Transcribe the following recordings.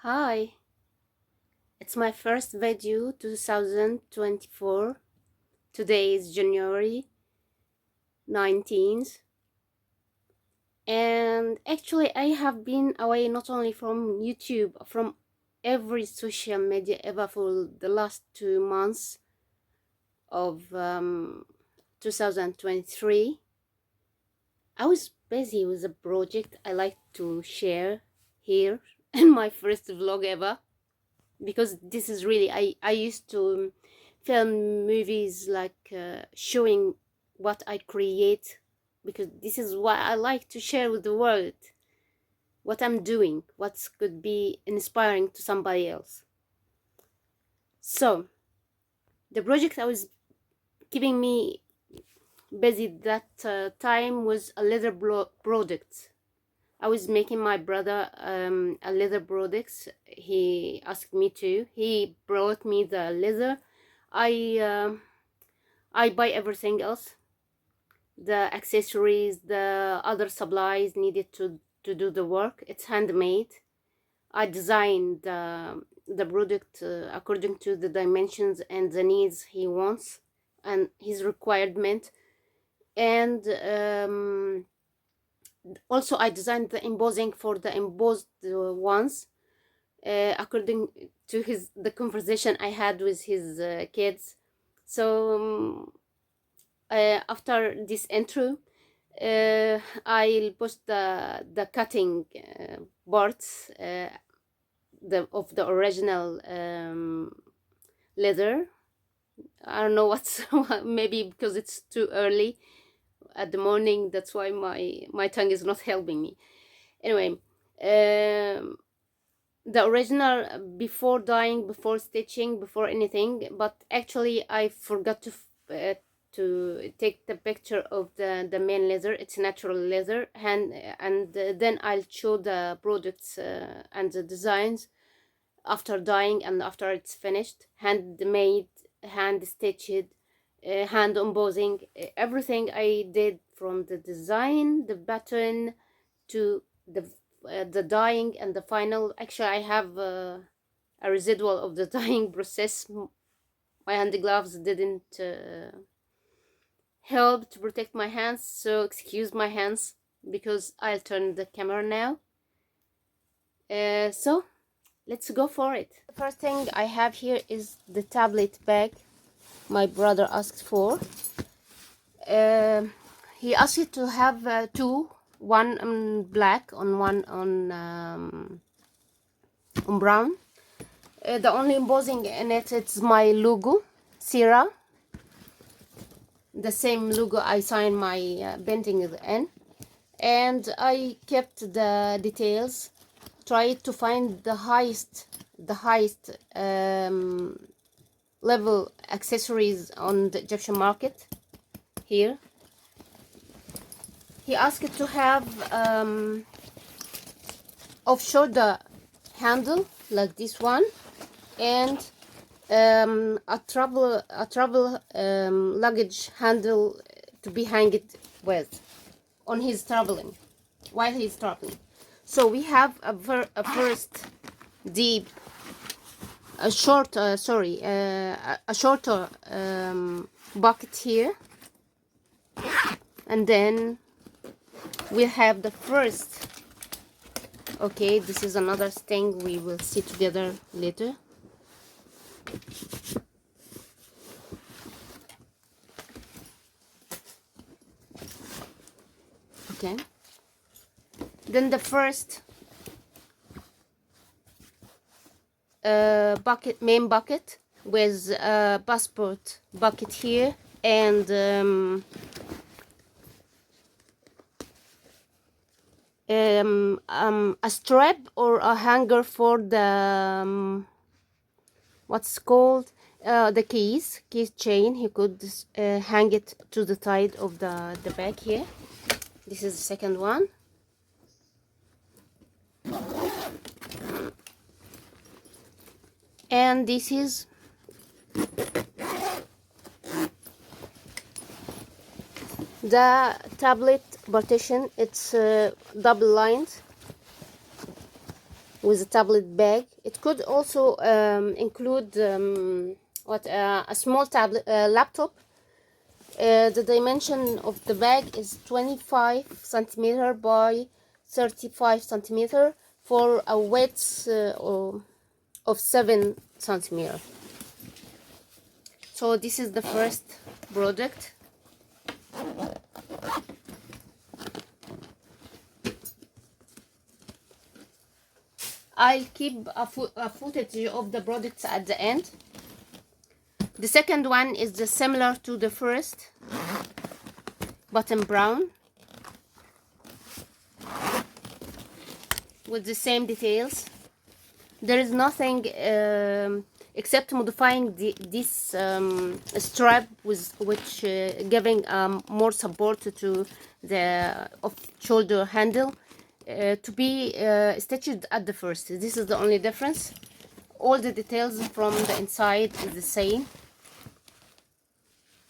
Hi, it's my first video 2024. Today is January 19th, and actually I have been away not only from YouTube, from every social media ever for the last 2 months of 2023. I was busy with a project I like to share here in my first vlog ever, because this is really I used to film movies like showing what I create, because this is what I like to share with the world, what I'm doing, what could be inspiring to somebody else. So the project I was keeping me busy that time was a leather product. I was making my brother a leather products. He asked me to. He brought me the leather. I I buy everything else, the accessories, the other supplies needed to do the work. It's handmade. I designed the product according to the dimensions and the needs he wants and his requirement. And also I designed the embossing for the embossed ones according to the conversation I had with his kids. So after this intro, I'll post the cutting parts of the original leather. I don't know what's maybe because it's too early at the morning, that's why my tongue is not helping me. Anyway, the original before dyeing, before stitching, before anything. But actually I forgot to take the picture of the main leather. It's natural leather, and then I'll show the products and the designs after dyeing and after it's finished, handmade, hand stitched, hand embossing, everything I did from the design, the button, to the dyeing and the final. Actually I have a residual of the dyeing process. My hand gloves didn't help to protect my hands, so excuse my hands because I'll turn the camera now. So let's go for it. The first thing I have here is the tablet bag my brother asked for. He asked it to have two, one on black on one on brown. The only embossing in it's my logo, Sierra, the same logo I signed my painting in, and I kept the details, tried to find the highest level accessories on the Egyptian market. Here he asked to have off-shoulder handle like this one, and a travel luggage handle to be hanged with on his traveling, while he's traveling. So we have a first deep, a short, a shorter bucket here, and then we'll have the first. Okay, this is another thing we will see together later. Okay, then the first bucket, main bucket, with a passport bucket here, and a strap or a hanger for the what's called the keys chain. He could hang it to the side of the bag here. This is the second one. And this is the tablet partition. It's double lined. with a tablet bag. It could also include a small tablet laptop. The dimension of the bag is 25 centimeter by 35 centimeter for a width of 7 centimeter. So this is the first product. I'll keep a footage of the products at the end. The second one is similar to the first, but in brown, with the same details. There is nothing except modifying this strap, with which giving more support to the shoulder handle to be stitched at the first. This is the only difference. All the details from the inside is the same.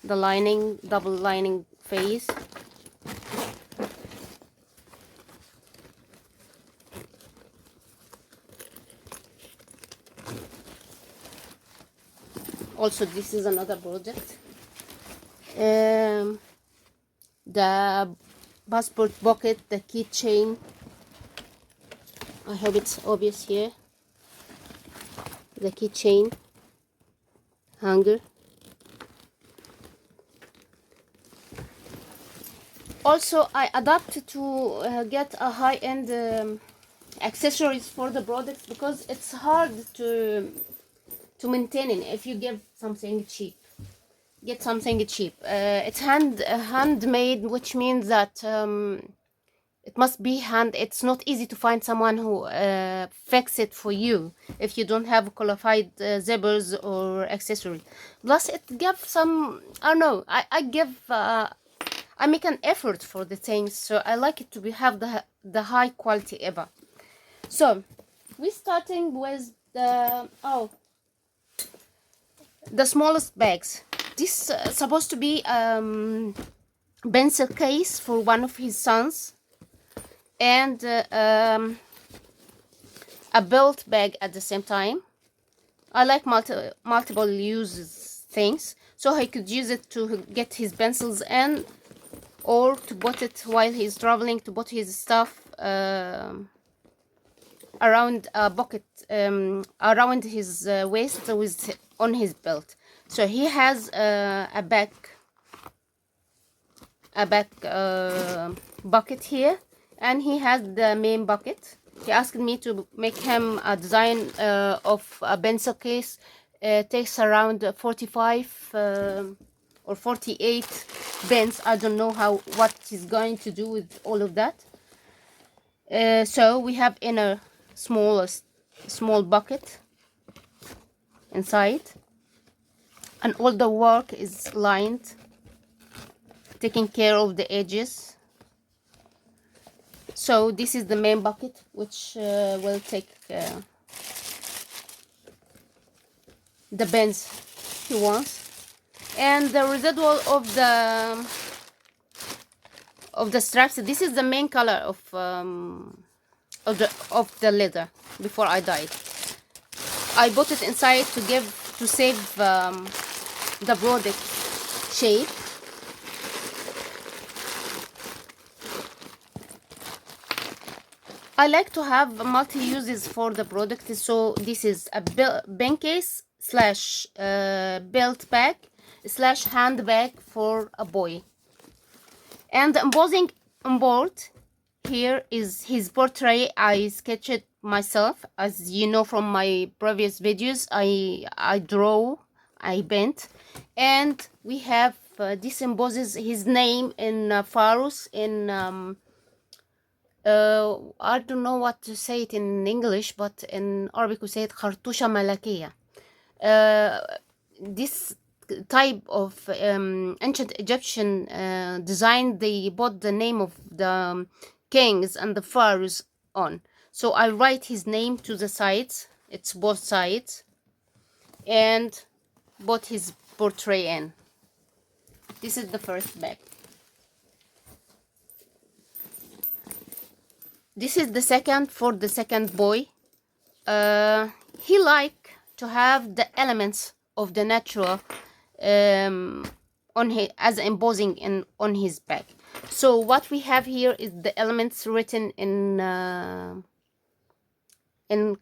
The lining, double lining face. Also, this is another project. The passport pocket, the keychain. I hope it's obvious here. The keychain hanger. Also, I adapted to get a high-end accessories for the products, because it's hard to maintain it if you give something cheap. Get something cheap. It's handmade, which means that it must be it's not easy to find someone who fix it for you if you don't have qualified zippers or accessories. Plus, it gives some, I don't know, I make an effort for the things, so I like it to have the high quality ever. So we're starting with the smallest bags. This supposed to be pencil case for one of his sons, and a belt bag at the same time. I like multiple uses things, so he could use it to get his pencils in, or to put it while he's traveling, to put his stuff around a bucket, around his waist, on his belt. So he has a back bucket here, and he has the main bucket. He asked me to make him a design of a pencil case. Takes around 45 or 48 pens. I don't know what he's going to do with all of that. So we have inner small bucket inside, and all the work is lined, taking care of the edges. So this is the main bucket, which will take the pens he wants, and the residual of the straps. This is the main color of the leather. Before I dyed, I put it inside to save the product shape. I like to have multi uses for the product, so this is a pen case slash belt bag slash handbag for a boy. And the embossing on board here is his portrait. I sketched it myself, as you know from my previous videos. I draw, I bent, and we have this embosses his name in Farus, in I don't know what to say it in English, but in Arabic we say it خرطوشة ملكية. This type of ancient Egyptian design, they put the name of the kings and the pharaohs on. So I write his name to the sides, it's both sides, and put his portrait in. This is the first bag. This is the second, for the second boy. he like to have the elements of the natural on his, as embossing on his back. So what we have here is the elements written in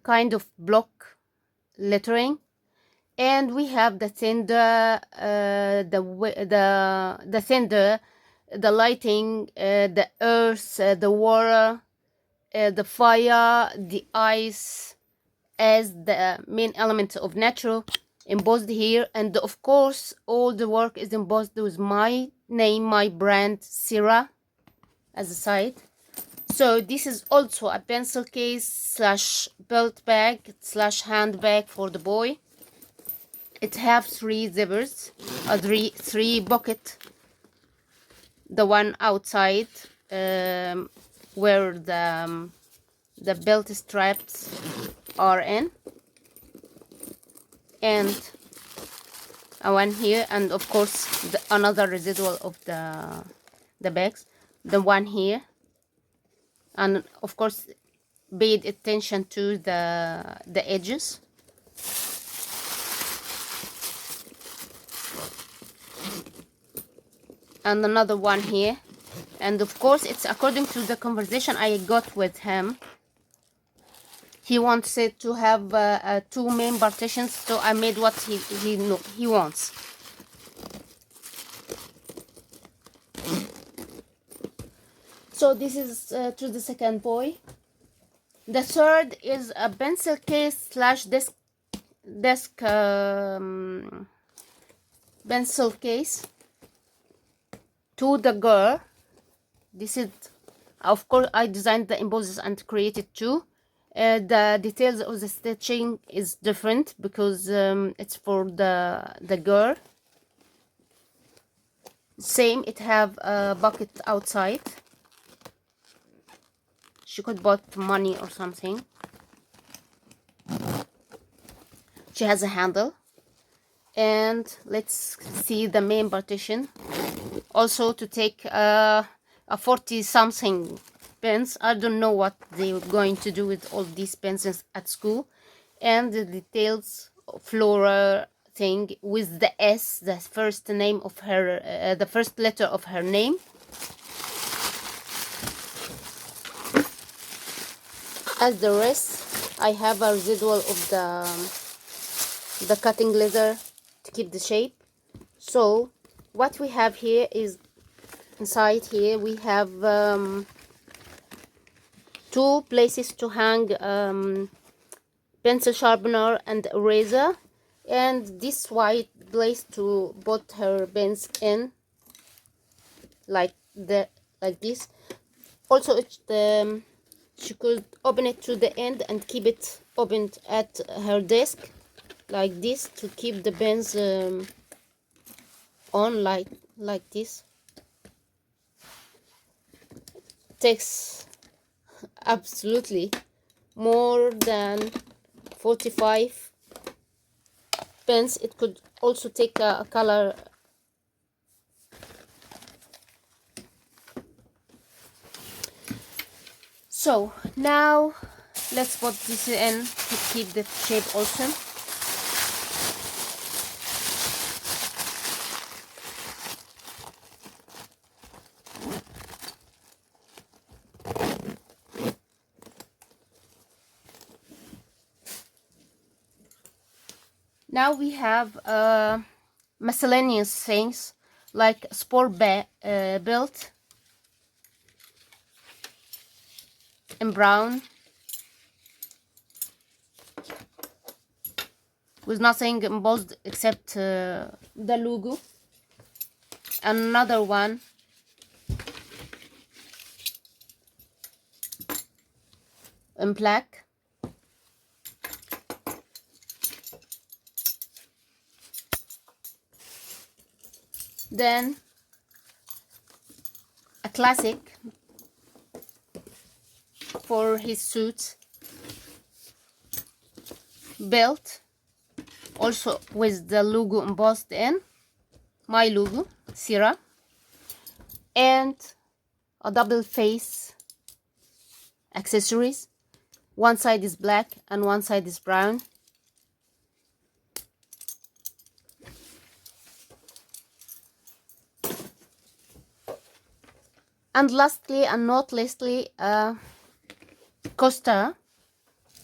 kind of block lettering, and we have the thunder, the thunder, the lighting, the earth, the water, the fire, the ice, as the main element of nature embossed here. And of course all the work is embossed with my name, my brand, Sira, as a side. So this is also a pencil case slash belt bag slash handbag for the boy. It have 3 zippers, three pocket. The one outside where the belt straps are in, and one here, and of course another residual of the bags, the one here, and of course paid attention to the edges. And another one here, and of course it's according to the conversation I got with him. He wants it to have 2 main partitions, so I made what he wants. So this is to the second boy. The third is a pencil case slash desk pencil case to the girl. This is, of course, I designed the embosses and created too. The details of the stitching is different because it's for the girl. Same, it have a bucket outside. She could bought money or something. She has a handle. And let's see the main partition. Also to take a 40 something pens. I don't know what they're going to do with all these pencils at school. And the details flora thing with the S, the first name of her, the first letter of her name. As the rest, I have a residual of the cutting leather to keep the shape. So what we have here is, inside here we have 2 places to hang pencil sharpener and eraser, and this white place to put her pens in, like this. Also she could open it to the end and keep it opened at her desk like this to keep the pens on, like this. Takes absolutely more than 45 pens. It could also take a color. So now let's put this in to keep the shape awesome. Now we have miscellaneous things like sport belt in brown with nothing embossed except the logo. Another one in black. Then a classic for his suit belt, also with the logo embossed in, my logo, Sira, and a double face accessories, One side is black and one side is brown. And lastly and not leastly, coaster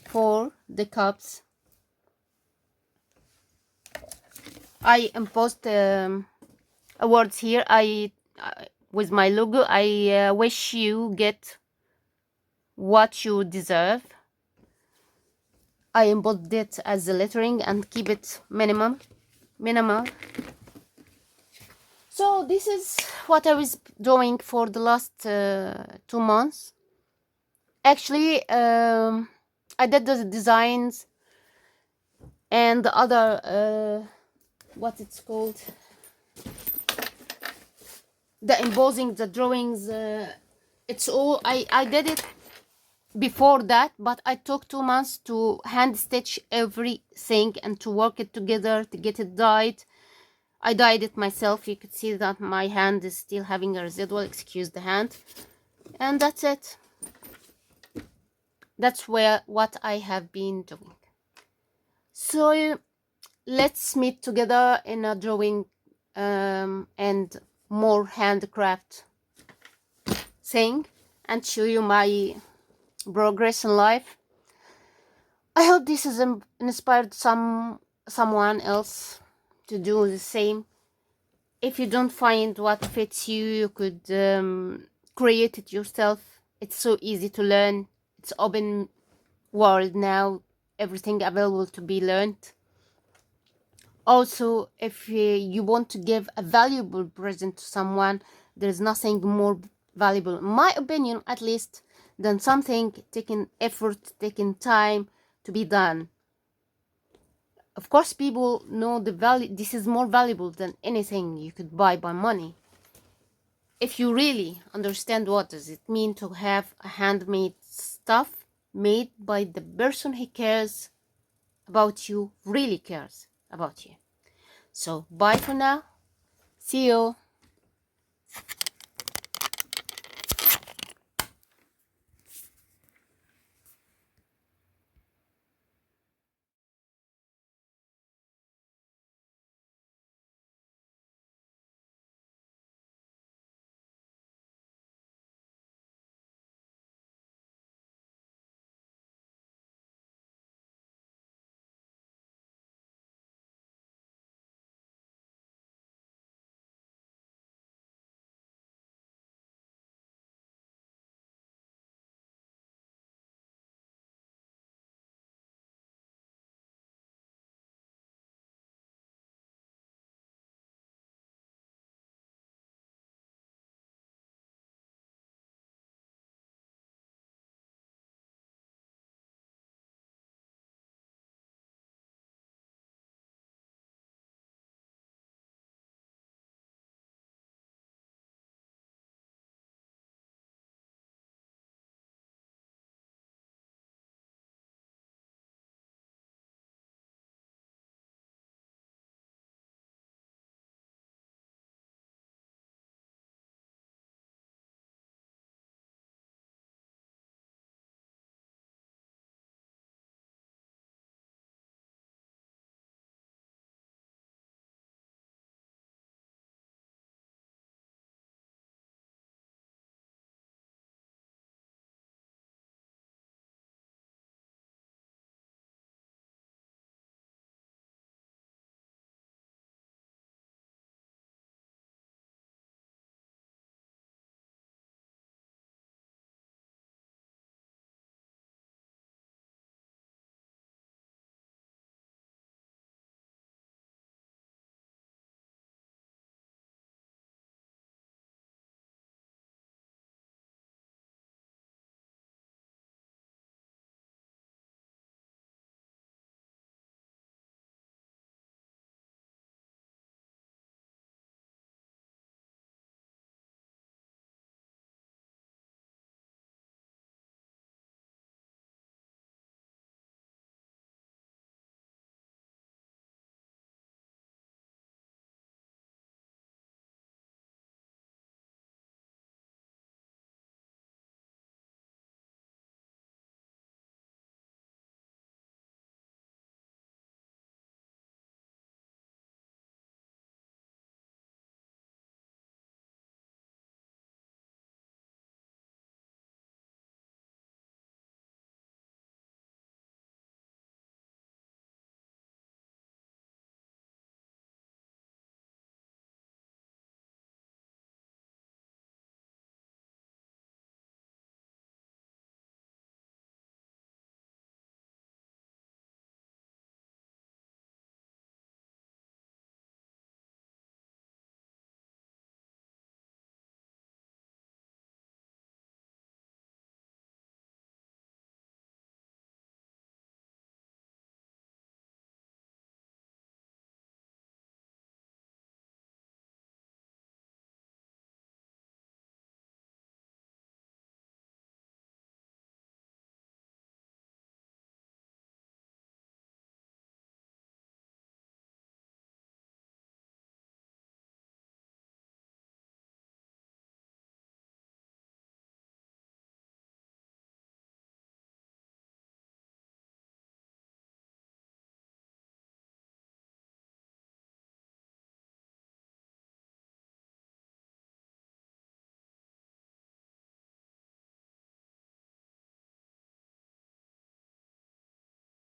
for the cups. I imposed awards here. With my logo, I wish you get what you deserve. I embodied it as the lettering and keep it minimal. So this is what I was doing for the last 2 months. Actually, I did the designs and the other what it's called, the embossing, the drawings, it's all I did it before that, but I took 2 months to hand stitch everything and to work it together to get it dyed. I dyed it myself. You could see that my hand is still having a residual, excuse the hand. And that's it. That's what I have been doing. So let's meet together in a drawing and more handcraft thing and show you my progress in life. I hope this has inspired someone else to do the same. If you don't find what fits you, you could create it yourself. It's so easy to learn. It's open world now, everything available to be learned. Also, if you want to give a valuable present to someone, there's nothing more valuable, in my opinion at least, than something taking effort, taking time to be done. Of course, people know the value. This is more valuable than anything you could buy by money. If you really understand what does it mean to have a handmade stuff made by the person who cares about you, really cares about you. So bye for now. See you.